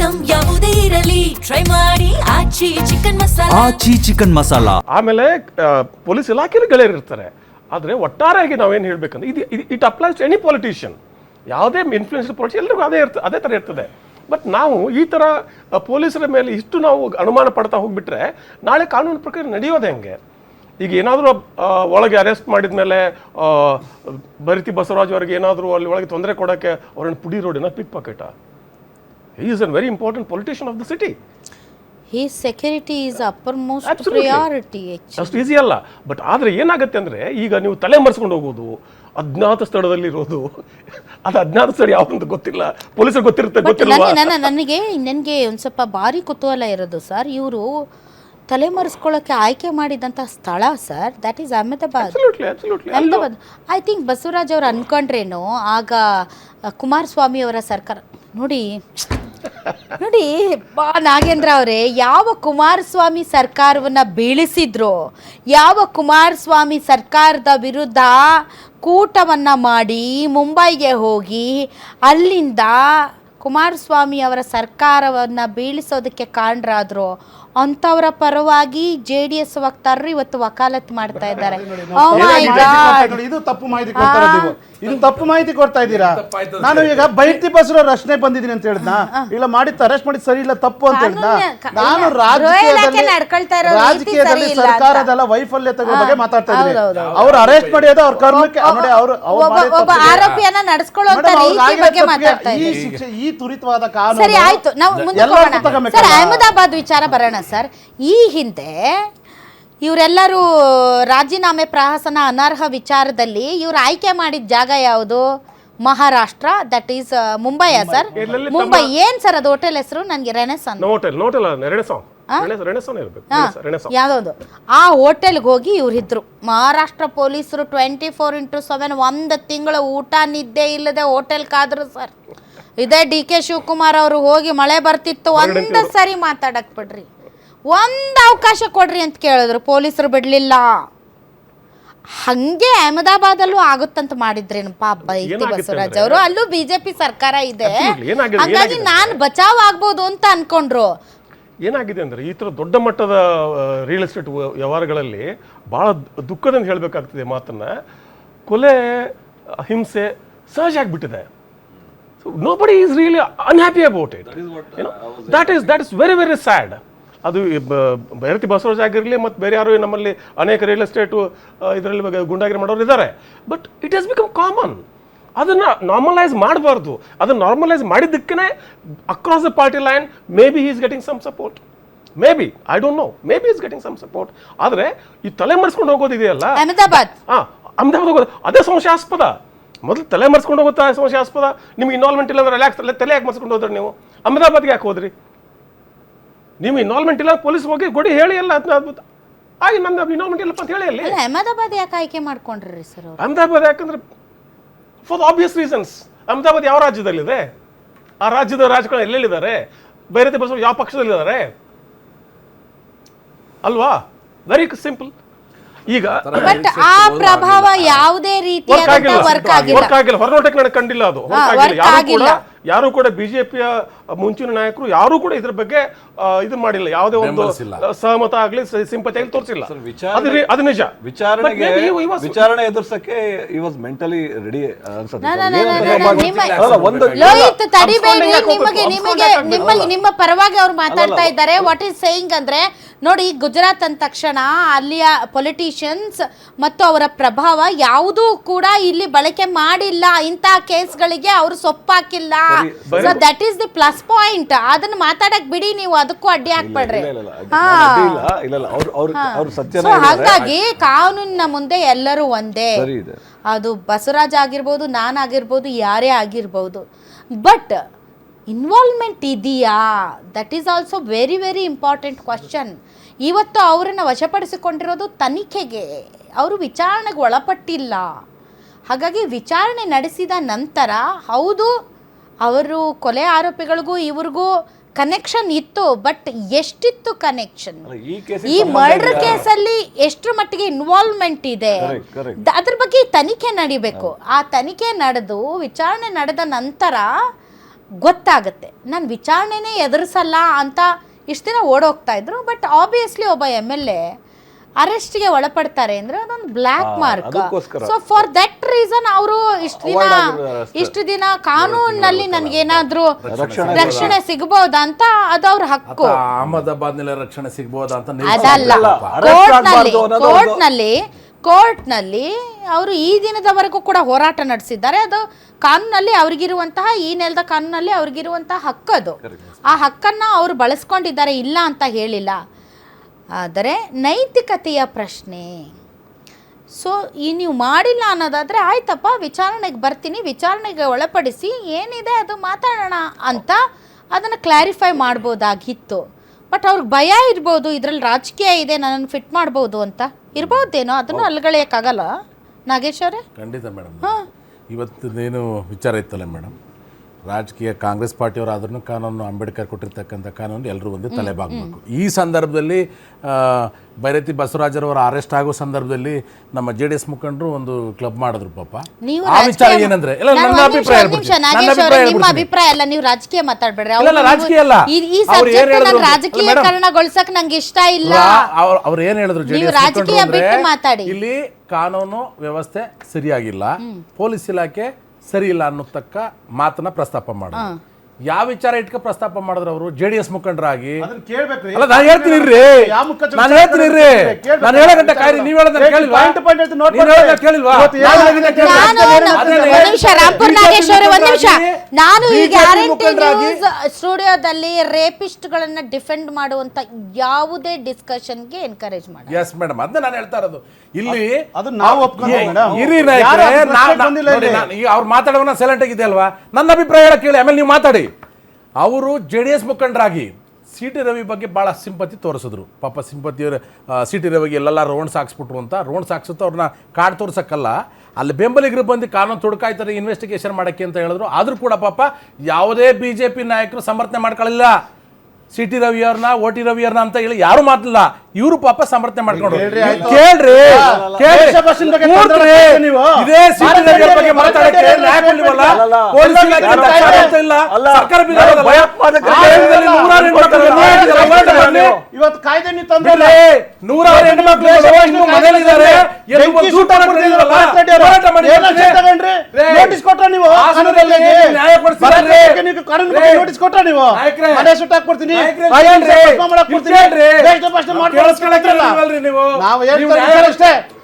Item ಯಾವುದೇ ಇರಲಿ try ಮಾಡಿ ಆಚಿ ಚಿಕನ್ ಮಸಾಲಾ. ಆಮೇಲೆ ಪೊಲೀಸ್ ಇಲಾಖೆಯಲ್ಲಿ ಗೆಳೆಯರಿರ್ತಾರೆ. ಆದರೆ ಒಟ್ಟಾರೆಯಾಗಿ ನಾವೇನು ಹೇಳ್ಬೇಕಂದ್ರೆ ಇದು it applies to any politician, ಯಾವುದೇ ಇನ್ಫ್ಲೂಯೆನ್ಸ್ ಪೊಲಿಟಿಷಿಯನ್ ಎಲ್ಲರಿಗೂ ಅದೇ ಥರ ಇರ್ತದೆ. ಬಟ್ ನಾವು ಈ ಥರ ಪೊಲೀಸರ ಮೇಲೆ ಇಷ್ಟು ನಾವು ಅನುಮಾನ ಪಡ್ತಾ ಹೋಗ್ಬಿಟ್ರೆ ನಾಳೆ ಕಾನೂನು ಪ್ರಕಾರ ನಡೆಯೋದು ಹೆಂಗೆ? ಈಗ ಏನಾದರೂ ಒಳಗೆ ಅರೆಸ್ಟ್ ಮಾಡಿದ ಮೇಲೆ ಬರಿತಿ ಬಸವರಾಜ್ ಅವರಿಗೆ ಏನಾದರೂ ಅಲ್ಲಿ ಒಳಗೆ ತೊಂದರೆ ಕೊಡೋಕ್ಕೆ ಅವ್ರನ್ನ ಪುಡಿ ರೋಡಿನ pick pocket. He is an very important politician of the city. His security is uppermost priority. ಅಷ್ಟು ಈಸಿ ಅಲ್ಲ. ಬಟ್ ಆದರೆ ಏನಾಗುತ್ತೆ ಅಂದರೆ ಈಗ ನೀವು ತಲೆ ಮರೆಸ್ಕೊಂಡು ಹೋಗೋದು, ಅಜ್ಞಾತ ಸ್ಥಳದಲ್ಲಿ ಇರೋದು, ಅದು ಅಜ್ಞಾತ ಸ್ಥಳ ಯಾವಂತ ಗೊತ್ತಿಲ್ಲ, ಪೊಲೀಸರು ಗೊತ್ತಿಲ್ಲ. ನನಗೆ ಒಂದು ಸ್ವಲ್ಪ ಭಾರಿ ಕುತೂಹಲ ಇರೋದು ಸರ್, ಇವರು ತಲೆಮರೆಸ್ಕೊಳ್ಳೋಕ್ಕೆ ಆಯ್ಕೆ ಮಾಡಿದಂಥ ಸ್ಥಳ sir, that is Ahmedabad. Ahmedabad I think Basavaraj ಅವರು ಅನ್ಕೊಂಡ್ರೇನು ಆಗ ಕುಮಾರಸ್ವಾಮಿ ಅವರ ಸರ್ಕಾರ ನೋಡಿ ನಾಗೇಂದ್ರ ಅವರೇ, ಯಾವ ಕುಮಾರಸ್ವಾಮಿ ಸರ್ಕಾರವನ್ನು ಬೀಳಿಸಿದ್ರು, ಯಾವ ಕುಮಾರಸ್ವಾಮಿ ಸರ್ಕಾರದ ವಿರುದ್ಧ ಕೂಟವನ್ನು ಮಾಡಿ ಮುಂಬೈಗೆ ಹೋಗಿ ಅಲ್ಲಿಂದ ಕುಮಾರಸ್ವಾಮಿ ಅವರ ಸರ್ಕಾರವನ್ನು ಬೀಳಿಸೋದಕ್ಕೆ ಕಾರಣರಾದ್ರು ಅಂಥವರ ಪರವಾಗಿ JDS ವಕ್ತಾರರು ಇವತ್ತು ವಕಾಲತ್ ಮಾಡ್ತಾ ಇದ್ದಾರೆ. ಇದು ತಪ್ಪು ಮಾಹಿತಿ ಕೊಡ್ತಾ ಇದ್ದೀವಿ, ಇದು ತಪ್ಪು ಮಾಹಿತಿ ಕೊಡ್ತಾ ಇದ್ದೀರಾ. ನಾನು ಈಗ ಬೈರ್ತಿ ಬಸರು ರಚನೆ ಬಂದಿದ್ದೀನಿ ಅಂತ ಹೇಳಿದ್ನ, ಇಲ್ಲ ಮಾಡಿತ್ತು ಅರೆಸ್ಟ್ ಮಾಡಿ ಸರಿ ಇಲ್ಲ ತಪ್ಪು ಅಂತ ಹೇಳಿದ್ನ. ನಾನು ರಾಜಕೀಯದಲ್ಲಿ ಸರ್ಕಾರದಲ್ಲ ವೈಫಲ್ಯತೆಗಳ ಬಗ್ಗೆ ಮಾತಾಡ್ತಾ ಇದ್ದೀನಿ. ಅವ್ರು ಅರೆಸ್ಟ್ ಮಾಡಿಯೋದು ಅವ್ರ ಕರ್ಮಕ್ಕೆ ಒಬ್ಬ ಆರೋಪಿಯನ್ನ ನಡೆಸ್ಕೊಳ್ಳುವಂತ ರೀತಿ ಬಗ್ಗೆ ಮಾತಾಡ್ತಾ ಈ ಶಿಕ್ಷೆ, ಈ ತುರಿತವಾದ ಕಾನೂನು. ಸರಿ ಆಯ್ತು, ನಾವು ಮುಂದೆ ಹೋಗೋಣ ಸರ್. ಅಹಮದಾಬಾದ್ ವಿಚಾರ ಬರೋಣ ಸರ್. ಈ ಹಿಂದೆ ಇವರೆಲ್ಲರೂ ರಾಜೀನಾಮೆ ಪ್ರಹಸನ ಅನರ್ಹ ವಿಚಾರದಲ್ಲಿ ಇವ್ರು ಆಯ್ಕೆ ಮಾಡಿದ ಜಾಗ ಯಾವುದು? Maharashtra, that is Mumbai sir. Mumbai ಏನ್ ಸರ್ ಅದು ಹೋಟೆಲ್ ಹೆಸರು? ನನಗೆ ರೆನೆಸಾನ್ ಯಾವ್ದೊಂದು ಆ ಹೋಟೆಲ್ಗೆ ಹೋಗಿ ಇವ್ರು ಇದ್ರು. ಮಹಾರಾಷ್ಟ್ರ ಪೊಲೀಸರು 24/7 ಒಂದು ತಿಂಗಳು ಊಟ ನಿದ್ದೆ ಇಲ್ಲದೆ ಹೋಟೆಲ್ ಕಾದ್ರು ಸರ್. ಇದೇ DK ಶಿವಕುಮಾರ್ ಅವರು ಹೋಗಿ ಮಳೆ ಬರ್ತಿತ್ತು ಒಂದು ಸರಿ ಮಾತಾಡಕ್ ಬಿಡ್ರಿ, ಒಂದು ಅವಕಾಶ ಕೊಡ್ರಿ ಅಂತ ಕೇಳಿದ್ರು, ಪೊಲೀಸರು ಬಿಡ್ಲಿಲ್ಲ. ಹಂಗೆ ಅಹಮದಾಬಾದಲ್ಲೂ ಆಗುತ್ತಂತ ಮಾಡಿದ್ರೇನಪ್ಪ ಬೈತಿ ಬಸವರಾಜ್ ಅವರು. ಅಲ್ಲೂ BJP ಸರ್ಕಾರ ಇದೆ, ಹಾಗಾಗಿ ನಾನು ಬಚಾವ್ ಆಗ್ಬೋದು ಅಂತ ಅನ್ಕೊಂಡ್ರು. ಏನಾಗಿದೆ ಅಂದರೆ ಈ ಥರ ದೊಡ್ಡ ಮಟ್ಟದ ರಿಯಲ್ ಎಸ್ಟೇಟ್ ವ್ಯವಹಾರಗಳಲ್ಲಿ ಭಾಳ ದುಃಖದಿಂದ ಹೇಳಬೇಕಾಗ್ತದೆ ಮಾತನ್ನ. ಕೊಲೆ, ಹಿಂಸೆ ಸಹಜ ಆಗಿಬಿಟ್ಟಿದೆ. Nobody is really unhappy about it. That is very very sad. ಅದು ಬೈರತಿ ಬಸವರಾಜ್ ಆಗಿರಲಿ ಮತ್ತು ಬೇರೆ ಯಾರು ನಮ್ಮಲ್ಲಿ ಅನೇಕ ರಿಯಲ್ ಎಸ್ಟೇಟು ಇದರಲ್ಲಿ ಗುಂಡಾಗಿರಿ ಮಾಡೋರು ಇದ್ದಾರೆ. But it has become common. ಅದನ್ನು ನಾರ್ಮಲೈಸ್ ಮಾಡಬಾರ್ದು. ಅದನ್ನು ನಾರ್ಮಲೈಸ್ ಮಾಡಿದ್ದಕ್ಕೇ across the party line maybe he is getting some support, maybe, I don't know, maybe is getting some support. ಆದರೆ ಈ ತಲೆ ಮರೆಸ್ಕೊಂಡು ಹೋಗೋದಿದೆಯಲ್ಲ ಅಹಮದಾಬಾದ್ ಹೋಗೋದು ಅದೇ ಸಂಶಯಾಸ್ಪದ. ಮೊದಲು ತಲೆ ಮರೆಸ್ಕೊಂಡು ಹೋಗುತ್ತಾ ಸಂಶಯಾಸ್ಪದ. ನಿಮ್ಗೆ ಇನ್ವಾಲ್ವ್ಮೆಂಟ್ ಇಲ್ಲ ಅಂದ್ರೆ ರಿಲ್ಯಾಕ್ಸ್ ತಲೆ ಯಾಕೆ ಮರೆಸ್ಕೊಂಡು ಹೋದ್ರಿ ನೀವು? ಅಹಮದಾಬಾದ್ಗೆ ಯಾಕೆ ಹೋದ್ರಿ? ನೀವು ಇನ್ವಾಲ್ವ್ಮೆಂಟ್ ಇಲ್ಲ, ಪೊಲೀಸ್ ಹೋಗಿ ಕೊಡಿ ಹೇಳಿ ಎಲ್ಲ ಅದ್ಭುತ ಆಗಿ ನನ್ನ ಇನ್ವಾಲ್ವ್ಮೆಂಟ್ ಇಲ್ಲಪ್ಪ ಅಂತ ಹೇಳಿ. ಅಲ್ಲಿ ಅಹಮದಾಬಾದ್ ಯಾಕೆ ಆಯ್ಕೆ ಮಾಡ್ಕೊಂಡ್ರಿ ಸರ್? ಅಹಮದಾಬಾದ್ ಯಾಕಂದ್ರೆ ಫಾರ್ ಆಬ್ವಿಯಸ್ ರೀಸನ್ಸ್. ಅಹಮದಾಬಾದ್ ಯಾವ ರಾಜ್ಯದಲ್ಲಿದೆ? ಆ ರಾಜ್ಯದ ರಾಜಕಾರಣ ಎಲ್ಲೆಲ್ಲಿದ್ದಾರೆ? ಬೈರತಿ ಬಸವ ಯಾವ ಪಕ್ಷದಲ್ಲಿದ್ದಾರೆ ಅಲ್ವಾ? Very simple. ಈಗ ಬಟ್ ಆ ಪ್ರಭಾವ ಯಾವುದೇ ರೀತಿಯಾದ ವರ್ಕ್ ಆಗಿಲ್ಲ, ಹೊರನೋಟಕ್ಕೆ ನನಗೆ ಕಂಡಿಲ್ಲ, ಅದು ಯಾರು ಕೂಡ ಬಿಜೆಪಿಯ ಮುಂಚಿನ ನಾಯಕರು ಯಾರು ಕೂಡ ಇದ್ರ ಬಗ್ಗೆ ಇದು ಮಾಡಿಲ್ಲ, ಯಾವುದೇ ಒಂದು ಸಹಮತ ಆಗ್ಲಿ ಸಿಂಪತಿ ಆಗಲಿ ತೋರಿಸಿಲ್ಲ. ಅದು ನಿಜ. ವಿಚಾರಣೆ ಎದುರಿಸಕ್ಕೆ he was mentally ready ಅನ್ಸುತ್ತೆ. ನಿಮ್ಮ ಪರವಾಗಿ ಅವ್ರು ಮಾತಾಡ್ತಾ ಇದ್ದಾರೆ. ವಾಟ್ ಈಸ್ ಸೇಯಿಂಗ್ ಅಂದ್ರೆ ನೋಡಿ, ಗುಜರಾತ್ ಅಂದ ತಕ್ಷಣ ಅಲ್ಲಿಯ ಪೊಲಿಟಿಷಿಯನ್ಸ್ ಮತ್ತು ಅವರ ಪ್ರಭಾವ ಯಾವುದೂ ಕೂಡ ಇಲ್ಲಿ ಬಳಕೆ ಮಾಡಿಲ್ಲ. ಇಂತಹ ಕೇಸ್ಗಳಿಗೆ ಅವರು ಸೊಪ್ಪಾಕಿಲ್ಲ. So that is the plus point. ಅದನ್ನ ಮಾತಾಡಕ್ ಬಿಡಿ, ನೀವು ಅದಕ್ಕೂ ಅಡ್ಡಿ ಹಾಕ್ಬೇಡ್ರಿ. ಹಾಗಾಗಿ ಕಾನೂನಿನ ಮುಂದೆ ಎಲ್ಲರೂ ಒಂದೇ. ಅದು ಬಸವರಾಜ್ ಆಗಿರ್ಬೋದು, ನಾನಾಗಿರ್ಬೋದು, ಯಾರೇ ಆಗಿರ್ಬೋದು. ಬಟ್ ಇನ್ವಾಲ್ವ್ಮೆಂಟ್ ಇದೆಯಾ? That is also very very important question. ಇವತ್ತು ಅವರನ್ನು ವಶಪಡಿಸಿಕೊಂಡಿರೋದು ತನಿಖೆಗೆ, ಅವರು ವಿಚಾರಣೆಗೆ ಒಳಪಟ್ಟಿಲ್ಲ. ಹಾಗಾಗಿ ವಿಚಾರಣೆ ನಡೆಸಿದ ನಂತರ ಹೌದು ಅವರು ಕೊಲೆ ಆರೋಪಿಗಳಿಗೂ ಇವ್ರಿಗೂ ಕನೆಕ್ಷನ್ ಇತ್ತು, ಬಟ್ ಎಷ್ಟಿತ್ತು ಕನೆಕ್ಷನ್? ಈ ಮರ್ಡರ್ ಕೇಸಲ್ಲಿ ಎಷ್ಟರ ಮಟ್ಟಿಗೆ ಇನ್ವಾಲ್ವ್ಮೆಂಟ್ ಇದೆ ಅದ್ರ ಬಗ್ಗೆ ತನಿಖೆ ನಡಿಬೇಕು. ಆ ತನಿಖೆ ನಡೆದು ವಿಚಾರಣೆ ನಡೆದ ನಂತರ ಗೊತ್ತಾಗುತ್ತೆ. ನಾನು ವಿಚಾರಣೆನೇ ಎದುರಿಸಲ್ಲ ಅಂತ ಇಷ್ಟು ದಿನ ಓಡೋಗ್ತಾ ಇದ್ರು. ಬಟ್ ಆಬ್ವಿಯಸ್ಲಿ ಒಬ್ಬ MLA ಅರೆಸ್ಟ್ಗೆ ಒಳಪಡ್ತಾರೆ ಅಂದ್ರೆ ಅದೊಂದು ಬ್ಲ್ಯಾಕ್ ಮಾರ್ಕ್. ಅದಕ್ಕೋಸ್ಕರ. ಸೊ ಫಾರ್ ದಟ್ ರೀಸನ್ ಅವರು ಇಷ್ಟು ದಿನ ಕಾನೂನಿನಲ್ಲಿ ನನಗೇನಾದ್ರೂ ರಕ್ಷಣೆ ಸಿಗಬಹುದಾ ಅಂತ ಅದು ಅವ್ರ ಹಕ್ಕು. ಅಹಮದಾಬಾದ್ನಲ್ಲಿ ರಕ್ಷಣೆ ಸಿಗಬಹುದಾ ಅಂತ ಅದಲ್ಲ, ಕೋರ್ಟ್ನಲ್ಲಿ ಅವರು ಈ ದಿನದವರೆಗೂ ಕೂಡ ಹೋರಾಟ ನಡೆಸಿದ್ದಾರೆ. ಅದು ಕಾನೂನಲ್ಲಿ ಅವ್ರಿಗಿರುವಂತಹ, ಈ ನೆಲದ ಕಾನೂನಲ್ಲಿ ಅವ್ರಿಗಿರುವಂತಹ ಹಕ್ಕು. ಅದು ಆ ಹಕ್ಕನ್ನು ಅವರು ಬಳಸ್ಕೊಂಡಿದ್ದಾರೆ, ಇಲ್ಲ ಅಂತ ಹೇಳಿಲ್ಲ. ಆದರೆ ನೈತಿಕತೆಯ ಪ್ರಶ್ನೆ. ಸೊ ನೀವು ಮಾಡಿಲ್ಲ ಅನ್ನೋದಾದರೆ ಆಯ್ತಪ್ಪ, ವಿಚಾರಣೆಗೆ ಬರ್ತೀನಿ, ವಿಚಾರಣೆಗೆ ಒಳಪಡಿಸಿ ಏನಿದೆ ಅದು ಮಾತಾಡೋಣ ಅಂತ ಅದನ್ನು ಕ್ಲಾರಿಫೈ ಮಾಡ್ಬೋದಾಗಿತ್ತು. ಬಟ್ ಅವ್ರಿಗೆ ಭಯ ಇರ್ಬೋದು, ಇದರಲ್ಲಿ ರಾಜಕೀಯ ಇದೆ, ನನ್ನನ್ನು ಫಿಟ್ ಮಾಡ್ಬೋದು ಅಂತ ಇರ್ಬೋದೇನೋ, ಅದನ್ನು ಅಲ್ಗಳೆಯೋಕ್ಕಾಗಲ್ಲ. ನಾಗೇಶ್ ಅವರೇ? ಖಂಡಿತ ಮೇಡಮ್. ಇವತ್ತೇನು ವಿಚಾರ ಇತ್ತಲ್ಲ ಮೇಡಮ್, ರಾಜಕೀಯ ಕಾಂಗ್ರೆಸ್ ಪಾರ್ಟಿಯವರಾದ್ರೂ ಕಾನೂನು, ಅಂಬೇಡ್ಕರ್ ಕೊಟ್ಟಿರ್ತಕ್ಕಂಥ ಕಾನೂನು ಎಲ್ಲರೂ ಒಂದು ತಲೆಬಾಗಬೇಕು. ಈ ಸಂದರ್ಭದಲ್ಲಿ ಬೈರತಿ ಬಸವರಾಜರವರ ಅರೆಸ್ಟ್ ಆಗೋ ಸಂದರ್ಭದಲ್ಲಿ ನಮ್ಮ JDS ಮುಖಂಡರು ಒಂದು ಕ್ಲಬ್ ಮಾಡಿದ್ರು ಪಾಪ. ಆ ವಿಚಾರ ಏನಂದ್ರೆ, ಇಲ್ಲ ನನ್ನ ಅಭಿಪ್ರಾಯ ನಿಮ್ಮ ಅಭಿಪ್ರಾಯ ಅಲ್ಲ, ನೀವು ರಾಜಕೀಯ ಮಾತಾಡ್ಬೇಡ್ರಿ. ರಾಜಕೀಯ ಅಲ್ಲ, ಈ ಸಬ್ಜೆಕ್ಟ್ ರಾಜಕೀಯಕರಣಗೊಳಿಸಕ್ ನಂಗೆ ಇಷ್ಟ ಇಲ್ಲ. ಅವ್ರು ಏನ್ ಹೇಳಿದ್ರು, ರಾಜಕೀಯ ಬಿಟ್ಟು ಮಾತಾಡಿ. ಇಲ್ಲಿ ಕಾನೂನು ವ್ಯವಸ್ಥೆ ಸರಿಯಾಗಿಲ್ಲ, ಪೊಲೀಸ್ ಇಲಾಖೆ ಸರಿ ಇಲ್ಲ ಅನ್ನೋತಕ್ಕ ಮಾತನ್ನ ಪ್ರಸ್ತಾಪ ಮಾಡಿದ್ರು. ಯಾವ ವಿಚಾರ ಇಟ್ಕ ಪ್ರಸ್ತಾಪ ಮಾಡಿದ್ರು ಅವರು JDS ಮುಖಂಡರಾಗಿ? ಅಲ್ಲ, ನಾನು ಹೇಳ್ತೀನಿ ಇರ್ರಿ, ನಾನು ಹೇಳಗಂಟ ಕಾಯ್ರಿ, ನೀವು ಹೇಳೋದನ್ನ ಕೇಳಿಲ್ವಾ? ರಾಂಪುರ್ ನಾಗೇಶ್ ಅವರೇ, ಒಂದ್ ನಿಮಿಷ. ನಾನು ಈ ಗ್ಯಾರಂಟಿ ನ್ಯೂಸ್ ಸ್ಟುಡಿಯೋದಲ್ಲಿ ರೇಪಿಸ್ಟ್ಗಳನ್ನ ಡಿಫೆಂಡ್ ಮಾಡುವಂತ ಯಾವುದೇ ಡಿಸ್ಕಷನ್ಗೆ ಎನ್ಕರೇಜ್ ಮಾಡಿ. ಎಸ್ ಮೇಡಮ್, ಅದನ್ನ ನಾನು ಹೇಳ್ತಾ ಇರೋದು. ಇಲ್ಲಿ ಅದು ನಾವು ಅವ್ರು ಮಾತಾಡೋಣ ಸೈಲೆಂಟ್ ಆಗಿದೆ ಅಲ್ವಾ? ನನ್ನ ಅಭಿಪ್ರಾಯ ಹೇಳಕ್ ಕೇಳಿ, ಆಮೇಲೆ ನೀವು ಮಾತಾಡಿ. ಅವರು JDS ಮುಖಂಡರಾಗಿ CT ರವಿ ಬಗ್ಗೆ ಭಾಳ ಸಿಂಪತಿ ತೋರಿಸಿದ್ರು ಪಾಪ. CT ರವಿಗೆ ಎಲ್ಲೆಲ್ಲ ರೌಂಡ್ಸ್ ಹಾಕ್ಸ್ಬಿಟ್ರು ಅಂತ. ರೌಂಡ್ಸ್ ಹಾಕ್ಸುತ್ತೋ ಅವ್ರನ್ನ ಕಾರ್ಡ್ ತೋರ್ಸಕ್ಕಲ್ಲ, ಅಲ್ಲಿ ಬೆಂಬಲಿಗರು ಬಂದು ಕಾನೂನು ತೊಡಕಾಯ್ತಾರೆ ಇನ್ವೆಸ್ಟಿಗೇಷನ್ ಮಾಡೋಕ್ಕೆ ಅಂತ ಹೇಳಿದ್ರು. ಆದರೂ ಕೂಡ ಪಾಪ ಯಾವುದೇ BJP ನಾಯಕರು ಸಮರ್ಥನೆ ಮಾಡ್ಕೊಳ್ಳಿಲ್ಲ CT ರವಿಯವ್ರನ್ನ, OT ರವಿಯವ್ರನ್ನ ಅಂತ ಹೇಳಿ ಯಾರು ಮಾತಿಲ್ಲ. ಇವರು ಪಾಪ ಸಮರ್ಥನೆ ಮಾಡ್ಕೊಂಡ್ರು. ಕೇಳ್ರಿ, ಇದೇ CT ರವಿಯವ್ರ ಬಗ್ಗೆ ಮಾತಾಡಕ್ಕೆ ನ್ಯಾಯ ಕೊಡ್ಲಿವಲ್ಲ, ಪೊಲೀಸ್ ಇಲಾಖೆ ಇಲ್ಲ, ಸರ್ಕಾರ ಇವತ್ತು ಕಾಯ್ದೆ ನೀವು ತಂದ್ರೆ 106 ಹೆಣ್ಮಕ್ಳು ಇನ್ನು ಮನೇಲಿದ್ದಾರೆ. ನೋಟಿಸ್ ಕೊಟ್ರ ನೀವು, ನ್ಯಾಯ ನೋಟಿಸ್ ಕೊಟ್ರ ನೀವು, ಮನೆ ಸುಟ್ಟಾಕ್ಬಿಡ್ತೀನಿ, ನಾವು ಹೇಳ್ತಾ ಅಷ್ಟೇ.